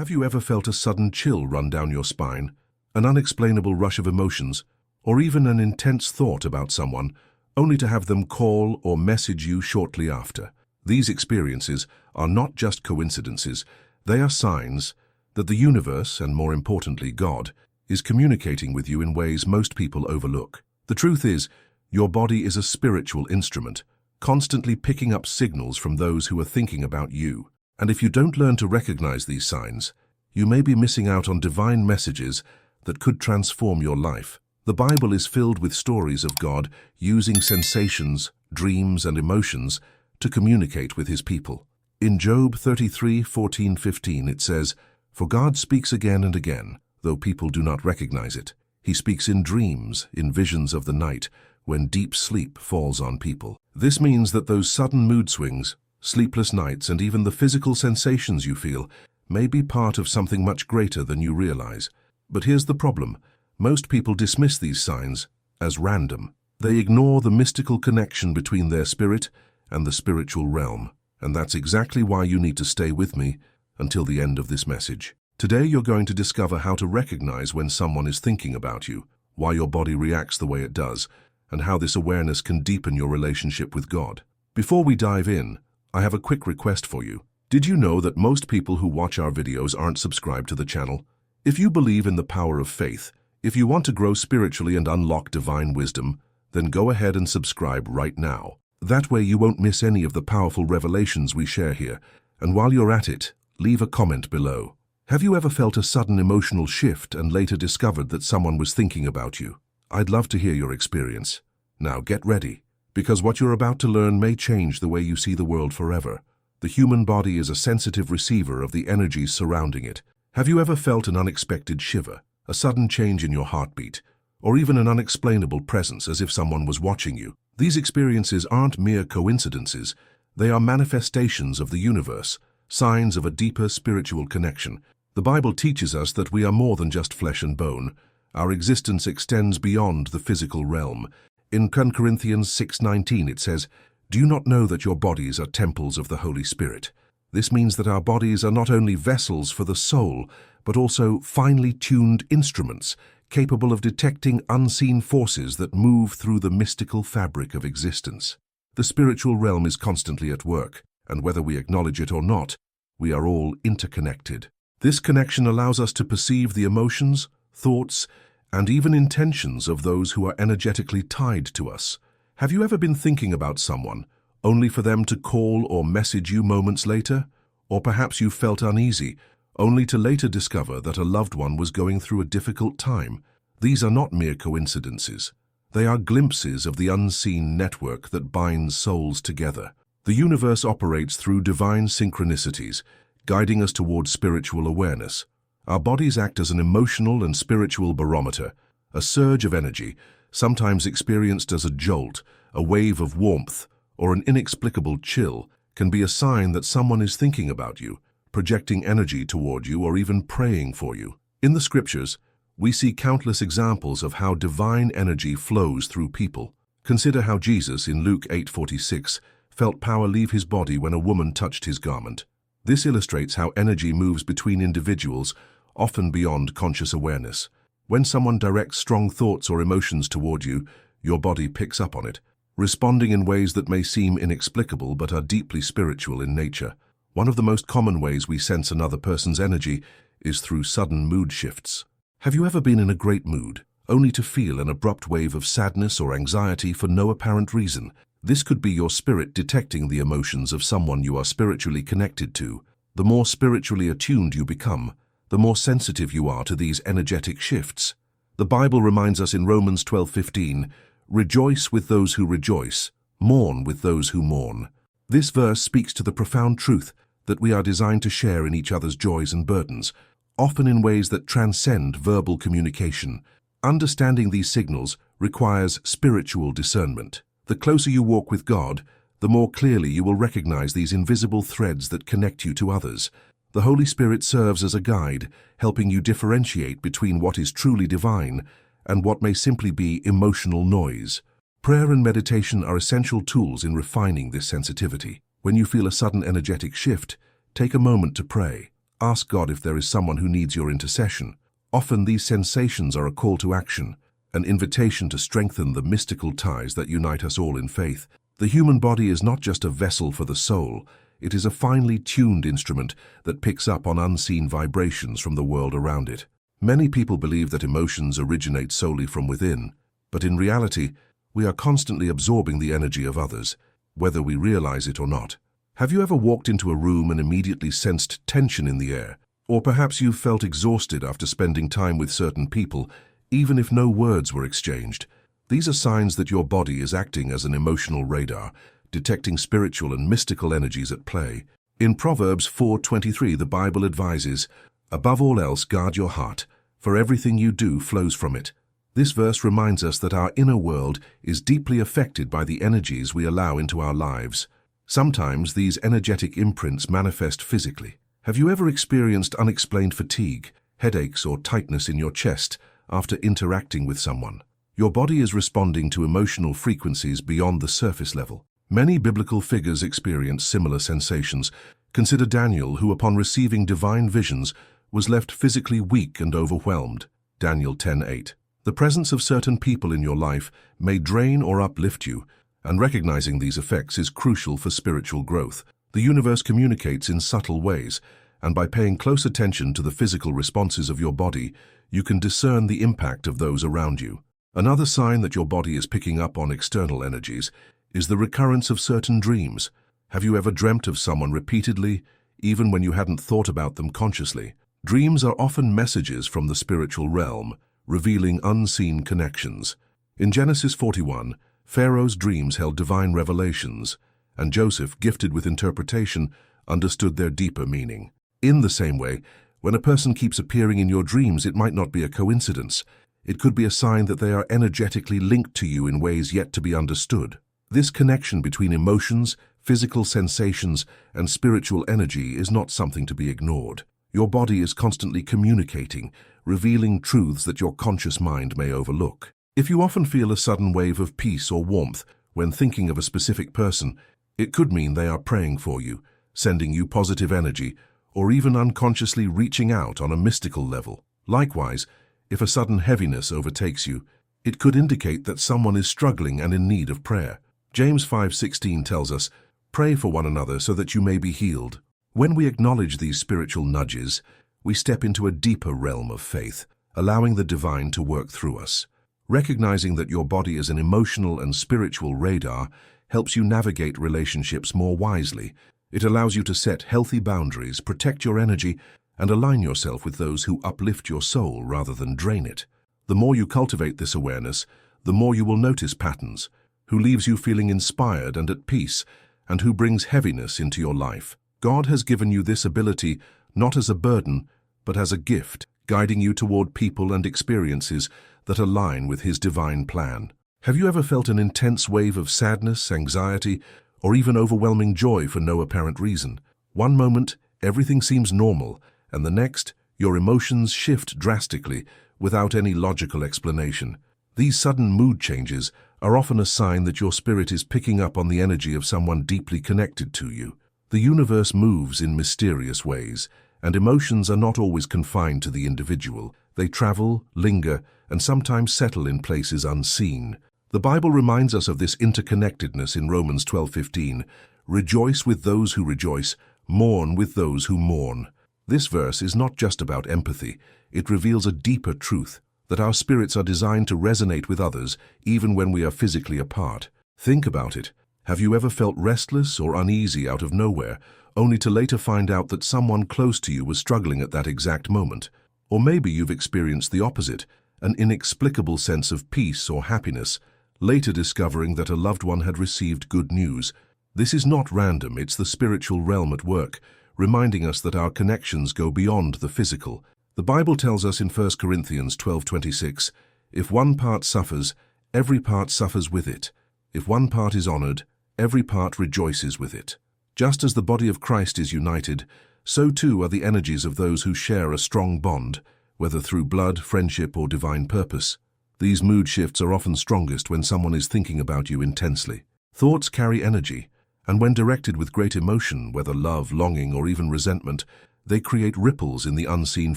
Have you ever felt a sudden chill run down your spine, an unexplainable rush of emotions, or even an intense thought about someone, only to have them call or message you shortly after? These experiences are not just coincidences, they are signs that the universe, and more importantly God, is communicating with you in ways most people overlook. The truth is, your body is a spiritual instrument, constantly picking up signals from those who are thinking about you. And if you don't learn to recognize these signs, you may be missing out on divine messages that could transform your life. The Bible is filled with stories of God using sensations, dreams, and emotions to communicate with his people. In Job 33:14-15 it says, "For God speaks again and again, though people do not recognize it. He speaks in dreams, in visions of the night, when deep sleep falls on people." This means that those sudden mood swings, sleepless nights, and even the physical sensations you feel may be part of something much greater than you realize. But here's the problem. Most people dismiss these signs as random. They ignore the mystical connection between their spirit and the spiritual realm. And that's exactly why you need to stay with me until the end of this message. Today you're going to discover how to recognize when someone is thinking about you, why your body reacts the way it does, and how this awareness can deepen your relationship with God. Before we dive in, I have a quick request for you. Did you know that most people who watch our videos aren't subscribed to the channel? If you believe in the power of faith, if you want to grow spiritually and unlock divine wisdom, then go ahead and subscribe right now. That way you won't miss any of the powerful revelations we share here. And while you're at it, leave a comment below. Have you ever felt a sudden emotional shift and later discovered that someone was thinking about you? I'd love to hear your experience. Now get ready, because what you're about to learn may change the way you see the world forever. The human body is a sensitive receiver of the energies surrounding it. Have you ever felt an unexpected shiver, a sudden change in your heartbeat, or even an unexplainable presence as if someone was watching you? These experiences aren't mere coincidences. They are manifestations of the universe, signs of a deeper spiritual connection. The Bible teaches us that we are more than just flesh and bone. Our existence extends beyond the physical realm. In 2 Corinthians 6:19 it says, "Do you not know that your bodies are temples of the Holy Spirit?" This means that our bodies are not only vessels for the soul, but also finely tuned instruments, capable of detecting unseen forces that move through the mystical fabric of existence. The spiritual realm is constantly at work, and whether we acknowledge it or not, we are all interconnected. This connection allows us to perceive the emotions, thoughts, and even intentions of those who are energetically tied to us. Have you ever been thinking about someone, only for them to call or message you moments later? Or perhaps you felt uneasy, only to later discover that a loved one was going through a difficult time. These are not mere coincidences. They are glimpses of the unseen network that binds souls together. The universe operates through divine synchronicities, guiding us towards spiritual awareness. Our bodies act as an emotional and spiritual barometer. A surge of energy, sometimes experienced as a jolt, a wave of warmth, or an inexplicable chill, can be a sign that someone is thinking about you, projecting energy toward you, or even praying for you. In the scriptures, we see countless examples of how divine energy flows through people. Consider how Jesus, in Luke 8:46, felt power leave his body when a woman touched his garment. This illustrates how energy moves between individuals, often beyond conscious awareness. When someone directs strong thoughts or emotions toward you, your body picks up on it, responding in ways that may seem inexplicable but are deeply spiritual in nature. One of the most common ways we sense another person's energy is through sudden mood shifts. Have you ever been in a great mood, only to feel an abrupt wave of sadness or anxiety for no apparent reason? This could be your spirit detecting the emotions of someone you are spiritually connected to. The more spiritually attuned you become, the more sensitive you are to these energetic shifts. The Bible reminds us in Romans 12:15, "Rejoice with those who rejoice, mourn with those who mourn." This verse speaks to the profound truth that we are designed to share in each other's joys and burdens, often in ways that transcend verbal communication. Understanding these signals requires spiritual discernment. The closer you walk with God, the more clearly you will recognize these invisible threads that connect you to others. The Holy Spirit serves as a guide, helping you differentiate between what is truly divine and what may simply be emotional noise. Prayer and meditation are essential tools in refining this sensitivity. When you feel a sudden energetic shift, take a moment to pray. Ask God if there is someone who needs your intercession. Often these sensations are a call to action, an invitation to strengthen the mystical ties that unite us all in faith. The human body is not just a vessel for the soul, it is a finely tuned instrument that picks up on unseen vibrations from the world around it. Many people believe that emotions originate solely from within, but in reality, we are constantly absorbing the energy of others, whether we realize it or not. Have you ever walked into a room and immediately sensed tension in the air? Or perhaps you've felt exhausted after spending time with certain people, even if no words were exchanged. These are signs that your body is acting as an emotional radar, detecting spiritual and mystical energies at play. In Proverbs 4:23, the Bible advises, "Above all else, guard your heart, for everything you do flows from it." This verse reminds us that our inner world is deeply affected by the energies we allow into our lives. Sometimes these energetic imprints manifest physically. Have you ever experienced unexplained fatigue, headaches, or tightness in your chest after interacting with someone? Your body is responding to emotional frequencies beyond the surface level. Many biblical figures experience similar sensations. Consider Daniel, who upon receiving divine visions was left physically weak and overwhelmed. Daniel 10:8. The presence of certain people in your life may drain or uplift you, and recognizing these effects is crucial for spiritual growth. The universe communicates in subtle ways, and by paying close attention to the physical responses of your body, you can discern the impact of those around you. Another sign that your body is picking up on external energies is the recurrence of certain dreams. Have you ever dreamt of someone repeatedly, even when you hadn't thought about them consciously? Dreams are often messages from the spiritual realm, revealing unseen connections. In Genesis 41, Pharaoh's dreams held divine revelations, and Joseph, gifted with interpretation, understood their deeper meaning. In the same way, when a person keeps appearing in your dreams, it might not be a coincidence. It could be a sign that they are energetically linked to you in ways yet to be understood. This connection between emotions, physical sensations, and spiritual energy is not something to be ignored. Your body is constantly communicating, revealing truths that your conscious mind may overlook. If you often feel a sudden wave of peace or warmth when thinking of a specific person, it could mean they are praying for you, sending you positive energy, or even unconsciously reaching out on a mystical level. Likewise, if a sudden heaviness overtakes you, it could indicate that someone is struggling and in need of prayer. James 5:16 tells us, "Pray for one another so that you may be healed." When we acknowledge these spiritual nudges, we step into a deeper realm of faith, allowing the divine to work through us. Recognizing that your body is an emotional and spiritual radar helps you navigate relationships more wisely. It allows you to set healthy boundaries, protect your energy, and align yourself with those who uplift your soul rather than drain it. The more you cultivate this awareness, the more you will notice patterns, who leaves you feeling inspired and at peace, and who brings heaviness into your life. God has given you this ability not as a burden, but as a gift, guiding you toward people and experiences that align with His divine plan. Have you ever felt an intense wave of sadness, anxiety, or even overwhelming joy for no apparent reason? One moment, everything seems normal, and the next, your emotions shift drastically without any logical explanation. These sudden mood changes are often a sign that your spirit is picking up on the energy of someone deeply connected to you. The universe moves in mysterious ways, and emotions are not always confined to the individual. They travel, linger, and sometimes settle in places unseen. The Bible reminds us of this interconnectedness in Romans 12:15. "Rejoice with those who rejoice, mourn with those who mourn." This verse is not just about empathy. It reveals a deeper truth, that our spirits are designed to resonate with others even when we are physically apart. Think about it. Have you ever felt restless or uneasy out of nowhere, only to later find out that someone close to you was struggling at that exact moment? Or maybe you've experienced the opposite, an inexplicable sense of peace or happiness, later discovering that a loved one had received good news. This is not random, it's the spiritual realm at work, reminding us that our connections go beyond the physical. The Bible tells us in 1 Corinthians 12:26, "If one part suffers, every part suffers with it. If one part is honored, every part rejoices with it." Just as the body of Christ is united, so too are the energies of those who share a strong bond, whether through blood, friendship, or divine purpose. These mood shifts are often strongest when someone is thinking about you intensely. Thoughts carry energy, and when directed with great emotion, whether love, longing, or even resentment, They create ripples in the unseen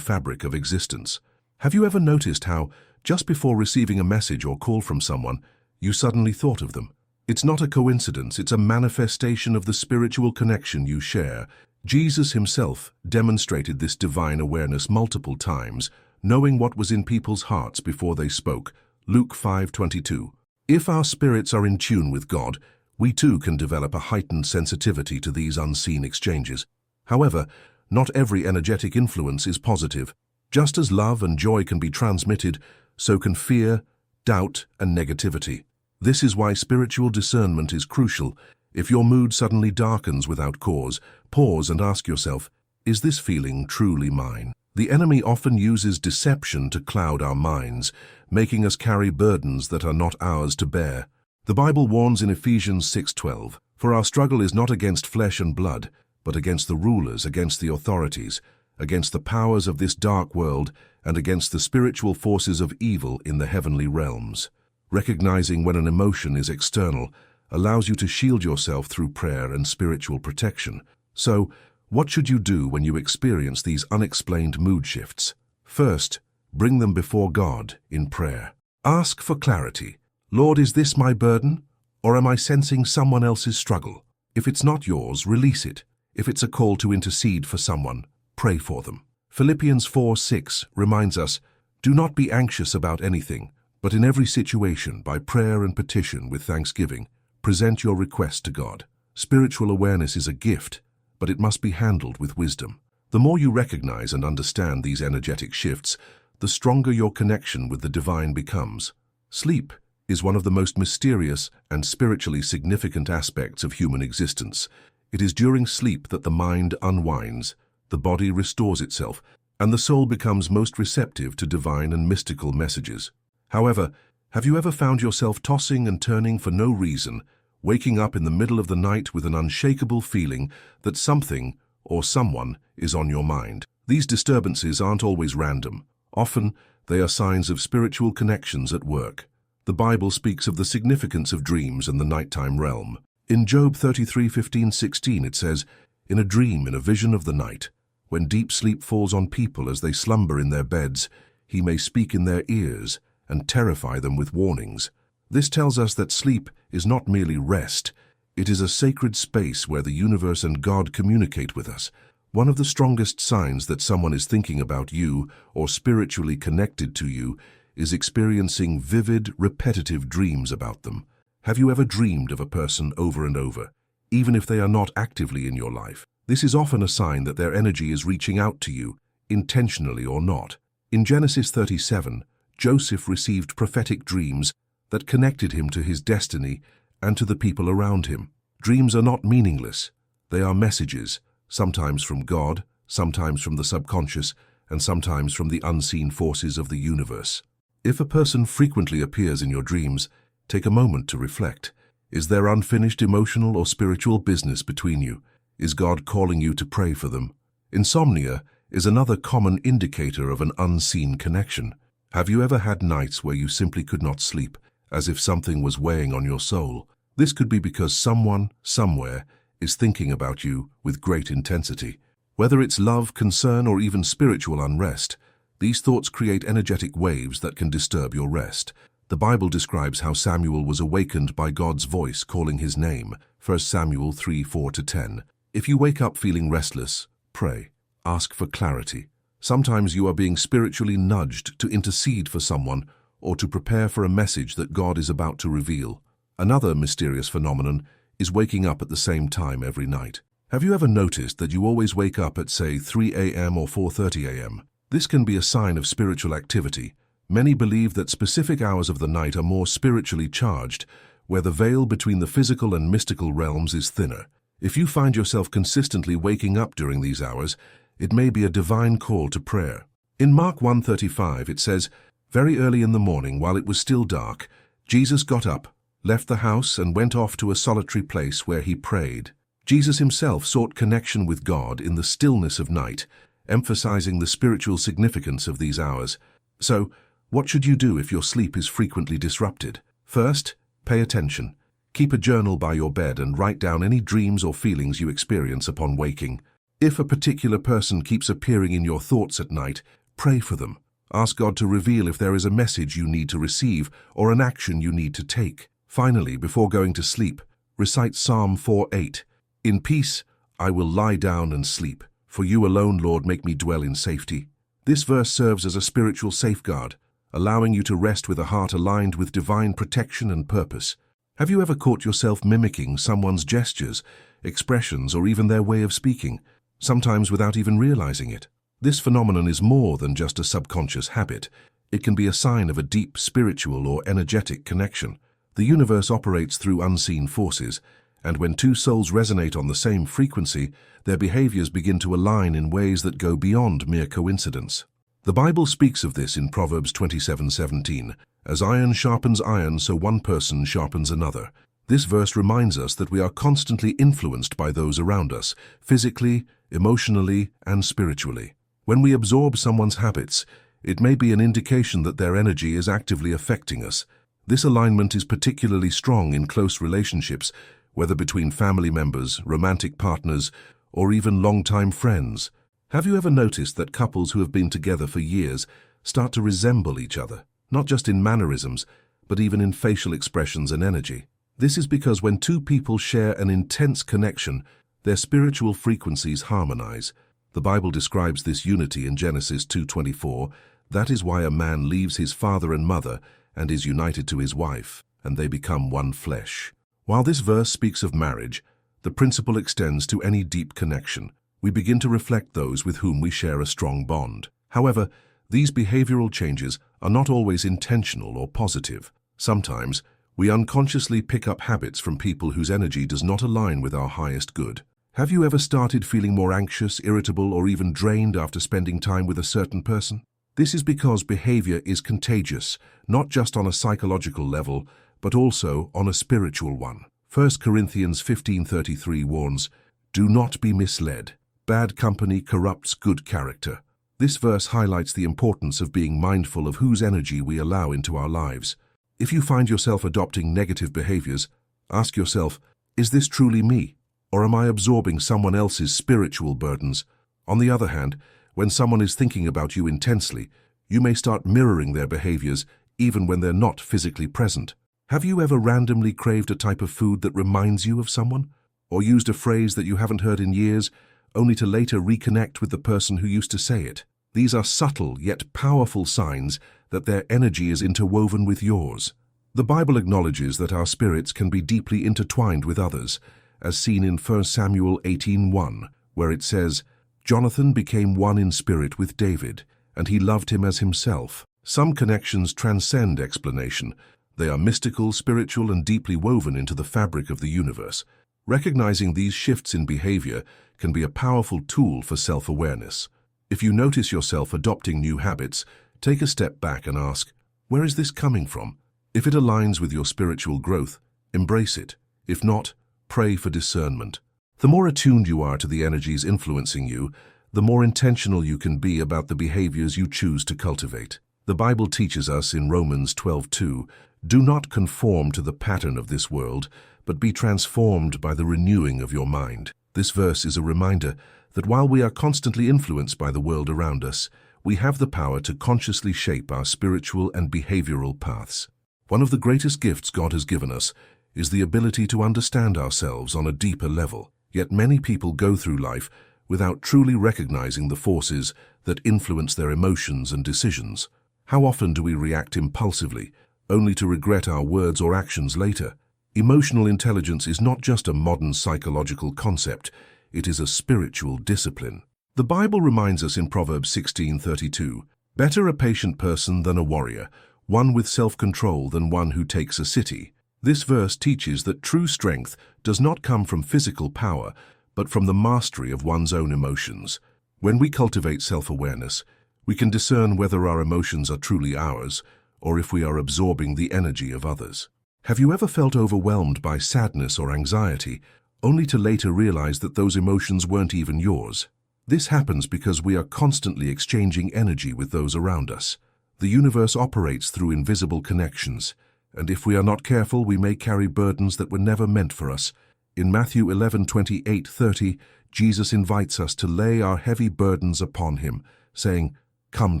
fabric of existence. Have you ever noticed how, just before receiving a message or call from someone, you suddenly thought of them? It's not a coincidence, it's a manifestation of the spiritual connection you share. Jesus himself demonstrated this divine awareness multiple times, knowing what was in people's hearts before they spoke. Luke 5:22. If our spirits are in tune with God, we too can develop a heightened sensitivity to these unseen exchanges. However, not every energetic influence is positive. Just as love and joy can be transmitted, so can fear, doubt, and negativity. This is why spiritual discernment is crucial. If your mood suddenly darkens without cause, pause and ask yourself, is this feeling truly mine? The enemy often uses deception to cloud our minds, making us carry burdens that are not ours to bear. The Bible warns in Ephesians 6:12, "For our struggle is not against flesh and blood, but against the rulers, against the authorities, against the powers of this dark world, and against the spiritual forces of evil in the heavenly realms." Recognizing when an emotion is external allows you to shield yourself through prayer and spiritual protection. So, what should you do when you experience these unexplained mood shifts? First, bring them before God in prayer. Ask for clarity. Lord, is this my burden, or am I sensing someone else's struggle? If it's not yours, release it. If it's a call to intercede for someone, pray for them. Philippians 4:6 reminds us, "Do not be anxious about anything, but in every situation, by prayer and petition with thanksgiving, present your request to God." Spiritual awareness is a gift, but it must be handled with wisdom. The more you recognize and understand these energetic shifts, the stronger your connection with the divine becomes. Sleep is one of the most mysterious and spiritually significant aspects of human existence. It is during sleep that the mind unwinds, the body restores itself, and the soul becomes most receptive to divine and mystical messages. However, have you ever found yourself tossing and turning for no reason, waking up in the middle of the night with an unshakable feeling that something or someone is on your mind? These disturbances aren't always random. Often, they are signs of spiritual connections at work. The Bible speaks of the significance of dreams and the nighttime realm. In Job 33:15-16 it says, "In a dream, in a vision of the night, when deep sleep falls on people as they slumber in their beds, he may speak in their ears and terrify them with warnings." This tells us that sleep is not merely rest, it is a sacred space where the universe and God communicate with us. One of the strongest signs that someone is thinking about you or spiritually connected to you is experiencing vivid, repetitive dreams about them. Have you ever dreamed of a person over and over, even if they are not actively in your life? This is often a sign that their energy is reaching out to you, intentionally or not. In Genesis 37, Joseph received prophetic dreams that connected him to his destiny and to the people around him. Dreams are not meaningless. They are messages, sometimes from God, sometimes from the subconscious, and sometimes from the unseen forces of the universe. If a person frequently appears in your dreams, take a moment to reflect. Is there unfinished emotional or spiritual business between you? Is God calling you to pray for them? Insomnia is another common indicator of an unseen connection. Have you ever had nights where you simply could not sleep, as if something was weighing on your soul? This could be because someone, somewhere, is thinking about you with great intensity. Whether it's love, concern, or even spiritual unrest, these thoughts create energetic waves that can disturb your rest. The Bible describes how Samuel was awakened by God's voice calling his name, 1 Samuel 3:4-10. If you wake up feeling restless, pray. Ask for clarity. Sometimes you are being spiritually nudged to intercede for someone or to prepare for a message that God is about to reveal. Another mysterious phenomenon is waking up at the same time every night. Have you ever noticed that you always wake up at, say, 3 a.m. or 4:30 a.m.? This can be a sign of spiritual activity. Many believe that specific hours of the night are more spiritually charged, where the veil between the physical and mystical realms is thinner. If you find yourself consistently waking up during these hours, it may be a divine call to prayer. In Mark 1:35 it says, "Very early in the morning, while it was still dark, Jesus got up, left the house, and went off to a solitary place where he prayed." Jesus himself sought connection with God in the stillness of night, emphasizing the spiritual significance of these hours. So, what should you do if your sleep is frequently disrupted? First, pay attention. Keep a journal by your bed and write down any dreams or feelings you experience upon waking. If a particular person keeps appearing in your thoughts at night, pray for them. Ask God to reveal if there is a message you need to receive or an action you need to take. Finally, before going to sleep, recite Psalm 4:8. In peace I will lie down and sleep, for you alone, Lord, make me dwell in safety. This verse serves as a spiritual safeguard, allowing you to rest with a heart aligned with divine protection and purpose. Have you ever caught yourself mimicking someone's gestures, expressions, or even their way of speaking, sometimes without even realizing it? This phenomenon is more than just a subconscious habit. It can be a sign of a deep spiritual or energetic connection. The universe operates through unseen forces, and when two souls resonate on the same frequency, their behaviors begin to align in ways that go beyond mere coincidence. The Bible speaks of this in Proverbs 27:17. As iron sharpens iron, so one person sharpens another. This verse reminds us that we are constantly influenced by those around us, physically, emotionally, and spiritually. When we absorb someone's habits, it may be an indication that their energy is actively affecting us. This alignment is particularly strong in close relationships, whether between family members, romantic partners, or even longtime friends. Have you ever noticed that couples who have been together for years start to resemble each other, not just in mannerisms, but even in facial expressions and energy? This is because when two people share an intense connection, their spiritual frequencies harmonize. The Bible describes this unity in Genesis 2:24. That is why a man leaves his father and mother and is united to his wife, and they become one flesh. While this verse speaks of marriage, the principle extends to any deep connection. We begin to reflect those with whom we share a strong bond. However, these behavioral changes are not always intentional or positive. Sometimes, we unconsciously pick up habits from people whose energy does not align with our highest good. Have you ever started feeling more anxious, irritable, or even drained after spending time with a certain person? This is because behavior is contagious, not just on a psychological level, but also on a spiritual one. 1 Corinthians 15:33 warns, "Do not be misled. Bad company corrupts good character." This verse highlights the importance of being mindful of whose energy we allow into our lives. If you find yourself adopting negative behaviors, ask yourself, is this truly me? Or am I absorbing someone else's spiritual burdens? On the other hand, when someone is thinking about you intensely, you may start mirroring their behaviors even when they're not physically present. Have you ever randomly craved a type of food that reminds you of someone? Or used a phrase that you haven't heard in years, only to later reconnect with the person who used to say it? These are subtle yet powerful signs that their energy is interwoven with yours. The Bible acknowledges that our spirits can be deeply intertwined with others, as seen in 1 Samuel 18:1, where it says, "Jonathan became one in spirit with David, and he loved him as himself." Some connections transcend explanation. They are mystical, spiritual, and deeply woven into the fabric of the universe. Recognizing these shifts in behavior can be a powerful tool for self-awareness. If you notice yourself adopting new habits, take a step back and ask, where is this coming from? If it aligns with your spiritual growth, embrace it. If not, pray for discernment. The more attuned you are to the energies influencing you, the more intentional you can be about the behaviors you choose to cultivate. The Bible teaches us in Romans 12:2, "Do not conform to the pattern of this world, but be transformed by the renewing of your mind." This verse is a reminder that while we are constantly influenced by the world around us, we have the power to consciously shape our spiritual and behavioral paths. One of the greatest gifts God has given us is the ability to understand ourselves on a deeper level. Yet many people go through life without truly recognizing the forces that influence their emotions and decisions. How often do we react impulsively, only to regret our words or actions later? Emotional intelligence is not just a modern psychological concept, it is a spiritual discipline. The Bible reminds us in Proverbs 16:32, "Better a patient person than a warrior, one with self-control than one who takes a city." This verse teaches that true strength does not come from physical power, but from the mastery of one's own emotions. When we cultivate self-awareness, we can discern whether our emotions are truly ours, or if we are absorbing the energy of others. Have you ever felt overwhelmed by sadness or anxiety, only to later realize that those emotions weren't even yours? This happens because we are constantly exchanging energy with those around us. The universe operates through invisible connections, and if we are not careful, we may carry burdens that were never meant for us. In Matthew 11:28-30, Jesus invites us to lay our heavy burdens upon him, saying, "Come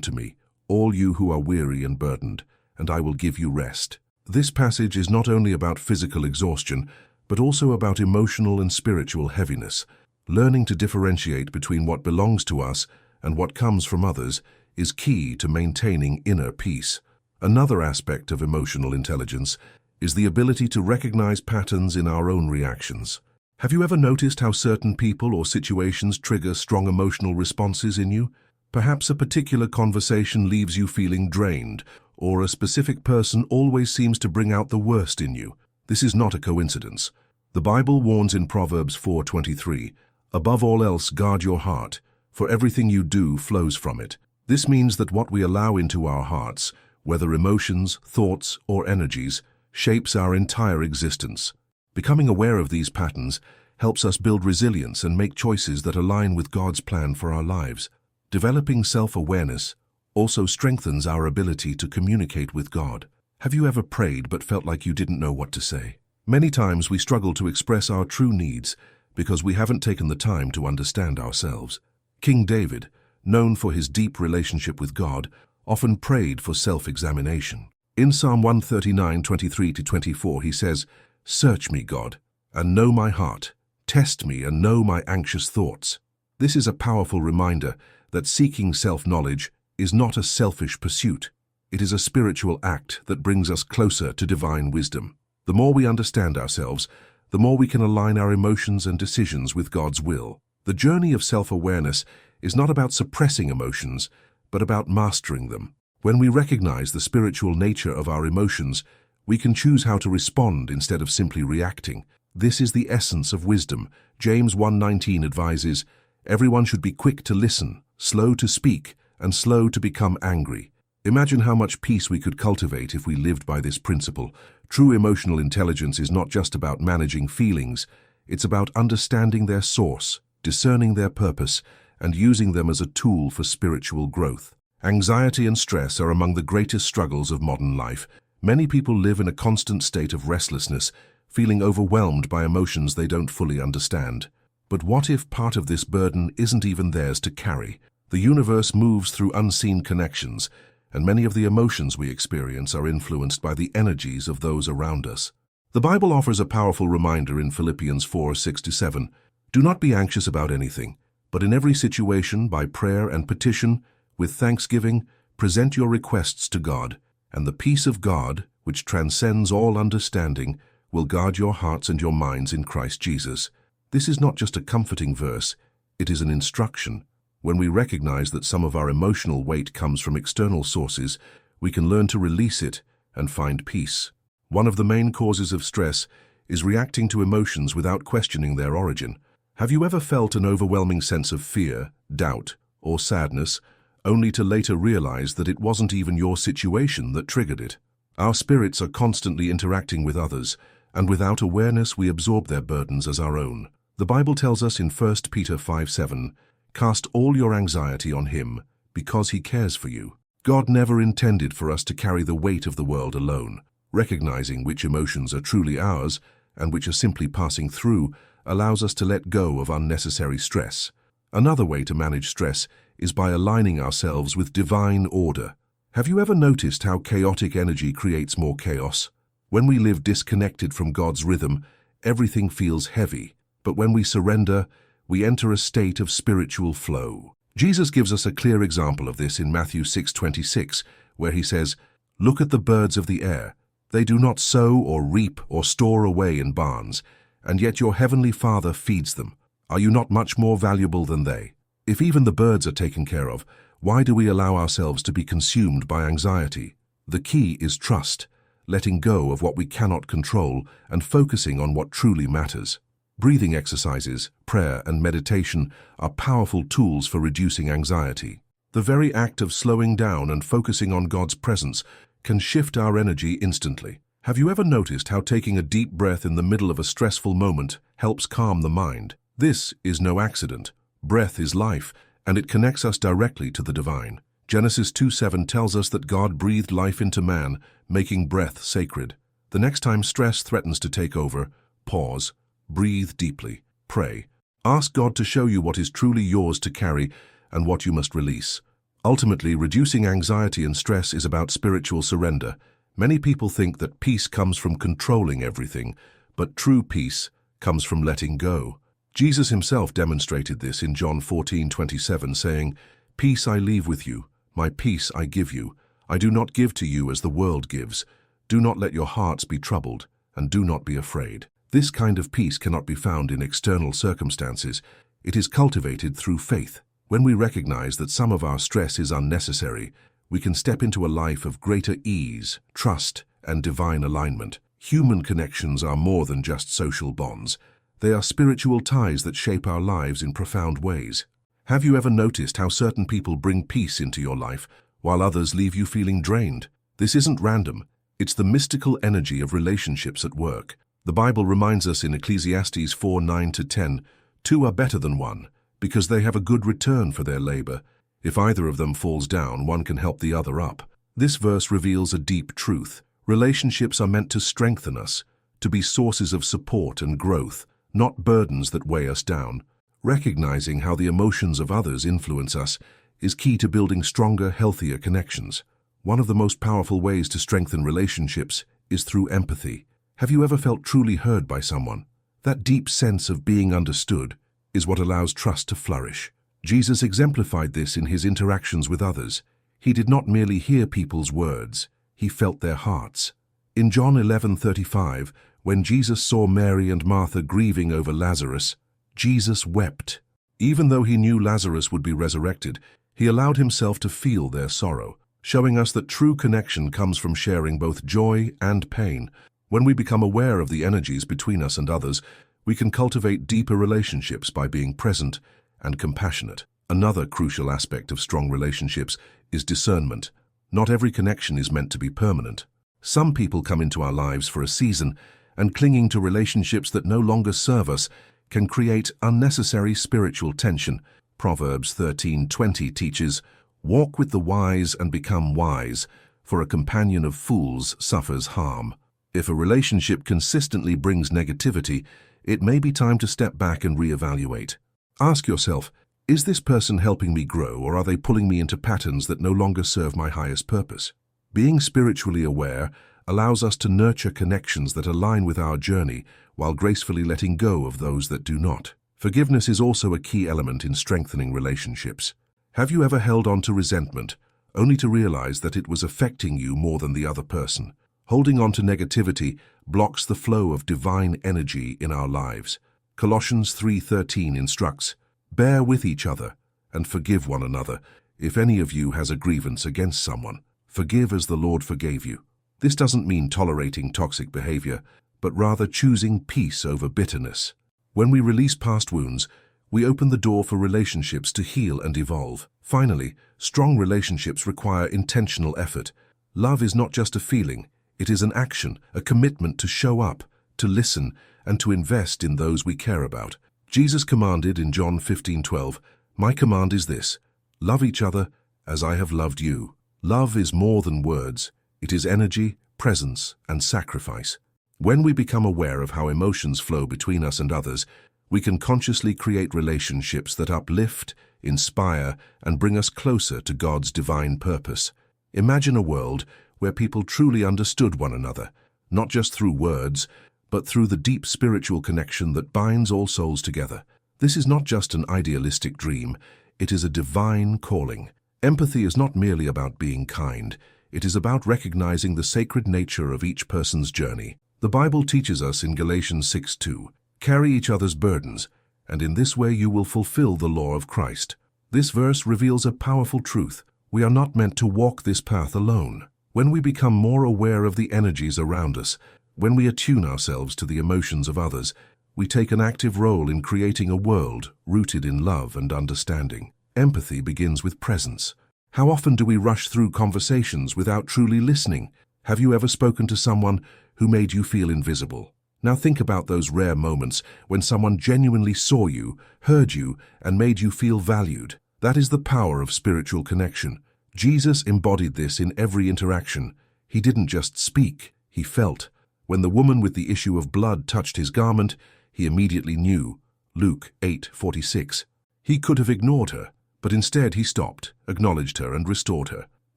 to me, all you who are weary and burdened, and I will give you rest." This passage is not only about physical exhaustion, but also about emotional and spiritual heaviness. Learning to differentiate between what belongs to us and what comes from others is key to maintaining inner peace. Another aspect of emotional intelligence is the ability to recognize patterns in our own reactions. Have you ever noticed how certain people or situations trigger strong emotional responses in you? Perhaps a particular conversation leaves you feeling drained, or a specific person always seems to bring out the worst in you. This is not a coincidence. The Bible warns in Proverbs 4:23, "Above all else, guard your heart, for everything you do flows from it." This means that what we allow into our hearts, whether emotions, thoughts, or energies, shapes our entire existence. Becoming aware of these patterns helps us build resilience and make choices that align with God's plan for our lives. Developing self-awareness also strengthens our ability to communicate with God. Have you ever prayed but felt like you didn't know what to say? Many times we struggle to express our true needs because we haven't taken the time to understand ourselves. King David, known for his deep relationship with God, often prayed for self-examination. In Psalm 139:23-24 he says, "Search me, God, and know my heart. Test me and know my anxious thoughts." This is a powerful reminder that seeking self-knowledge is not a selfish pursuit. It is a spiritual act that brings us closer to divine wisdom. The more we understand ourselves, the more we can align our emotions and decisions with God's will. The journey of self-awareness is not about suppressing emotions, but about mastering them. When we recognize the spiritual nature of our emotions, we can choose how to respond instead of simply reacting. This is the essence of wisdom. James 1:19 advises, "Everyone should be quick to listen, slow to speak, and slow to become angry." Imagine how much peace we could cultivate if we lived by this principle. True emotional intelligence is not just about managing feelings, it's about understanding their source, discerning their purpose, and using them as a tool for spiritual growth. Anxiety and stress are among the greatest struggles of modern life. Many people live in a constant state of restlessness, feeling overwhelmed by emotions they don't fully understand. But what if part of this burden isn't even theirs to carry? The universe moves through unseen connections, and many of the emotions we experience are influenced by the energies of those around us. The Bible offers a powerful reminder in Philippians 4:6-7. "Do not be anxious about anything, but in every situation, by prayer and petition, with thanksgiving, present your requests to God, and the peace of God, which transcends all understanding, will guard your hearts and your minds in Christ Jesus." This is not just a comforting verse, it is an instruction. When we recognize that some of our emotional weight comes from external sources, we can learn to release it and find peace. One of the main causes of stress is reacting to emotions without questioning their origin. Have you ever felt an overwhelming sense of fear, doubt, or sadness, only to later realize that it wasn't even your situation that triggered it? Our spirits are constantly interacting with others, and without awareness we absorb their burdens as our own. The Bible tells us in 1 Peter 5:7, "Cast all your anxiety on him, because he cares for you." God never intended for us to carry the weight of the world alone. Recognizing which emotions are truly ours and which are simply passing through allows us to let go of unnecessary stress. Another way to manage stress is by aligning ourselves with divine order. Have you ever noticed how chaotic energy creates more chaos? When we live disconnected from God's rhythm, everything feels heavy, but when we surrender, we enter a state of spiritual flow. Jesus gives us a clear example of this in Matthew 6:26, where he says, "Look at the birds of the air. They do not sow or reap or store away in barns, and yet your heavenly Father feeds them. Are you not much more valuable than they?" If even the birds are taken care of, why do we allow ourselves to be consumed by anxiety? The key is trust, letting go of what we cannot control and focusing on what truly matters. Breathing exercises, prayer, and meditation are powerful tools for reducing anxiety. The very act of slowing down and focusing on God's presence can shift our energy instantly. Have you ever noticed how taking a deep breath in the middle of a stressful moment helps calm the mind? This is no accident. Breath is life, and it connects us directly to the divine. Genesis 2:7 tells us that God breathed life into man, making breath sacred. The next time stress threatens to take over, pause, breathe deeply, pray, Ask God to show you what is truly yours to carry and what you must release. Ultimately, reducing anxiety and stress is about spiritual surrender. Many people think that peace comes from controlling everything, but true peace comes from letting go. Jesus himself demonstrated this in John 14:27, saying, "Peace I leave with you, my peace I give you. I do not give to you as the world gives. Do not let your hearts be troubled, and do not be afraid." This kind of peace cannot be found in external circumstances. It is cultivated through faith. When we recognize that some of our stress is unnecessary, we can step into a life of greater ease, trust, and divine alignment. Human connections are more than just social bonds. They are spiritual ties that shape our lives in profound ways. Have you ever noticed how certain people bring peace into your life, while others leave you feeling drained? This isn't random. It's the mystical energy of relationships at work. The Bible reminds us in Ecclesiastes 4:9-10, "Two are better than one, because they have a good return for their labor. If either of them falls down, one can help the other up." This verse reveals a deep truth. Relationships are meant to strengthen us, to be sources of support and growth, not burdens that weigh us down. Recognizing how the emotions of others influence us is key to building stronger, healthier connections. One of the most powerful ways to strengthen relationships is through empathy. Have you ever felt truly heard by someone? That deep sense of being understood is what allows trust to flourish. Jesus exemplified this in his interactions with others. He did not merely hear people's words, he felt their hearts. In John 11:35, when Jesus saw Mary and Martha grieving over Lazarus, Jesus wept. Even though he knew Lazarus would be resurrected, he allowed himself to feel their sorrow, showing us that true connection comes from sharing both joy and pain. When we become aware of the energies between us and others, we can cultivate deeper relationships by being present and compassionate. Another crucial aspect of strong relationships is discernment. Not every connection is meant to be permanent. Some people come into our lives for a season, and clinging to relationships that no longer serve us can create unnecessary spiritual tension. Proverbs 13:20 teaches, "Walk with the wise and become wise, for a companion of fools suffers harm." If a relationship consistently brings negativity, it may be time to step back and reevaluate. Ask yourself, is this person helping me grow, or are they pulling me into patterns that no longer serve my highest purpose? Being spiritually aware allows us to nurture connections that align with our journey while gracefully letting go of those that do not. Forgiveness is also a key element in strengthening relationships. Have you ever held on to resentment, only to realize that it was affecting you more than the other person? Holding on to negativity blocks the flow of divine energy in our lives. Colossians 3:13 instructs, "Bear with each other and forgive one another. If any of you has a grievance against someone, forgive as the Lord forgave you." This doesn't mean tolerating toxic behavior, but rather choosing peace over bitterness. When we release past wounds, we open the door for relationships to heal and evolve. Finally, strong relationships require intentional effort. Love is not just a feeling. It is an action, a commitment to show up, to listen, and to invest in those we care about. Jesus commanded in John 15:12, "My command is this, love each other as I have loved you." Love is more than words. It is energy, presence, and sacrifice. When we become aware of how emotions flow between us and others, we can consciously create relationships that uplift, inspire, and bring us closer to God's divine purpose. Imagine a world where people truly understood one another, not just through words, but through the deep spiritual connection that binds all souls together. This is not just an idealistic dream, it is a divine calling. Empathy is not merely about being kind, it is about recognizing the sacred nature of each person's journey. The Bible teaches us in Galatians 6:2, "Carry each other's burdens, and in this way you will fulfill the law of Christ." This verse reveals a powerful truth. We are not meant to walk this path alone. When we become more aware of the energies around us, when we attune ourselves to the emotions of others, we take an active role in creating a world rooted in love and understanding. Empathy begins with presence. How often do we rush through conversations without truly listening? Have you ever spoken to someone who made you feel invisible? Now think about those rare moments when someone genuinely saw you, heard you, and made you feel valued. That is the power of spiritual connection. Jesus embodied this in every interaction. He didn't just speak, he felt. When the woman with the issue of blood touched his garment, he immediately knew, Luke 8:46. He could have ignored her, but instead he stopped, acknowledged her, and restored her.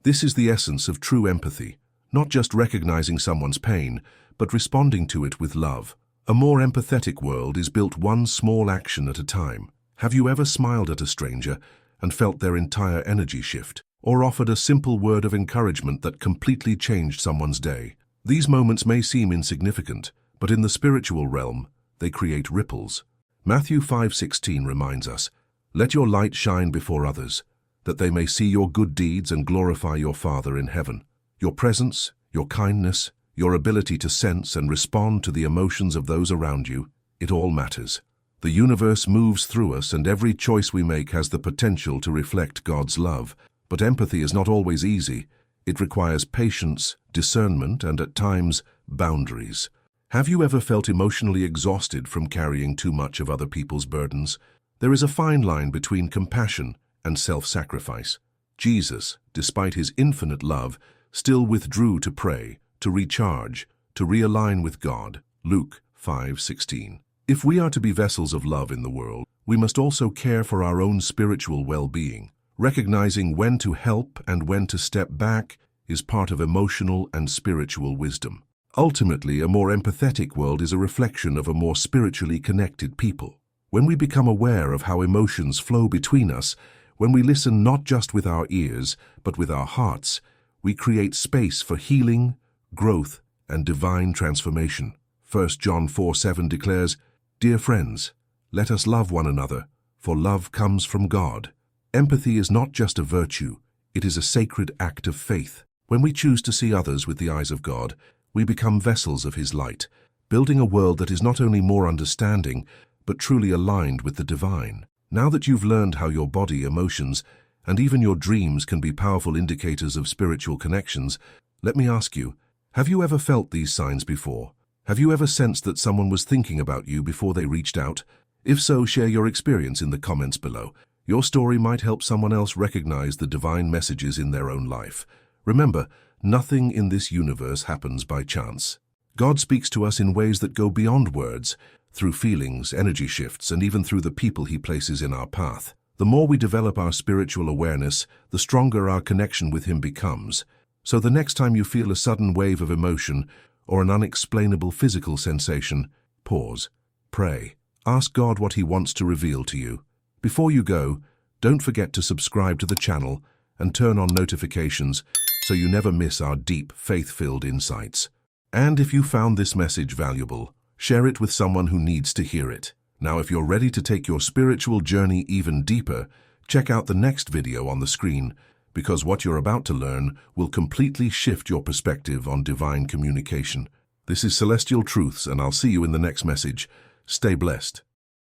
This is the essence of true empathy, not just recognizing someone's pain, but responding to it with love. A more empathetic world is built one small action at a time. Have you ever smiled at a stranger and felt their entire energy shift, or offered a simple word of encouragement that completely changed someone's day? These moments may seem insignificant, but in the spiritual realm, they create ripples. Matthew 5:16 reminds us, "Let your light shine before others, that they may see your good deeds and glorify your Father in heaven." Your presence, your kindness, your ability to sense and respond to the emotions of those around you, it all matters. The universe moves through us, and every choice we make has the potential to reflect God's love. But empathy is not always easy. It requires patience, discernment, and at times, boundaries. Have you ever felt emotionally exhausted from carrying too much of other people's burdens? There is a fine line between compassion and self-sacrifice. Jesus, despite his infinite love, still withdrew to pray, to recharge, to realign with God. Luke 5:16. If we are to be vessels of love in the world, we must also care for our own spiritual well-being. Recognizing when to help and when to step back is part of emotional and spiritual wisdom. Ultimately, a more empathetic world is a reflection of a more spiritually connected people. When we become aware of how emotions flow between us, when we listen not just with our ears, but with our hearts, we create space for healing, growth, and divine transformation. 1 John 4:7 declares, "Dear friends, let us love one another, for love comes from God." Empathy is not just a virtue, it is a sacred act of faith. When we choose to see others with the eyes of God, we become vessels of His light, building a world that is not only more understanding, but truly aligned with the divine. Now that you've learned how your body, emotions, and even your dreams can be powerful indicators of spiritual connections, let me ask you, have you ever felt these signs before? Have you ever sensed that someone was thinking about you before they reached out? If so, share your experience in the comments below. Your story might help someone else recognize the divine messages in their own life. Remember, nothing in this universe happens by chance. God speaks to us in ways that go beyond words, through feelings, energy shifts, and even through the people He places in our path. The more we develop our spiritual awareness, the stronger our connection with Him becomes. So the next time you feel a sudden wave of emotion or an unexplainable physical sensation, pause, pray, ask God what He wants to reveal to you. Before you go, don't forget to subscribe to the channel and turn on notifications so you never miss our deep, faith-filled insights. And if you found this message valuable, share it with someone who needs to hear it. Now, if you're ready to take your spiritual journey even deeper, check out the next video on the screen, because what you're about to learn will completely shift your perspective on divine communication. This is Celestial Truths, and I'll see you in the next message. Stay blessed.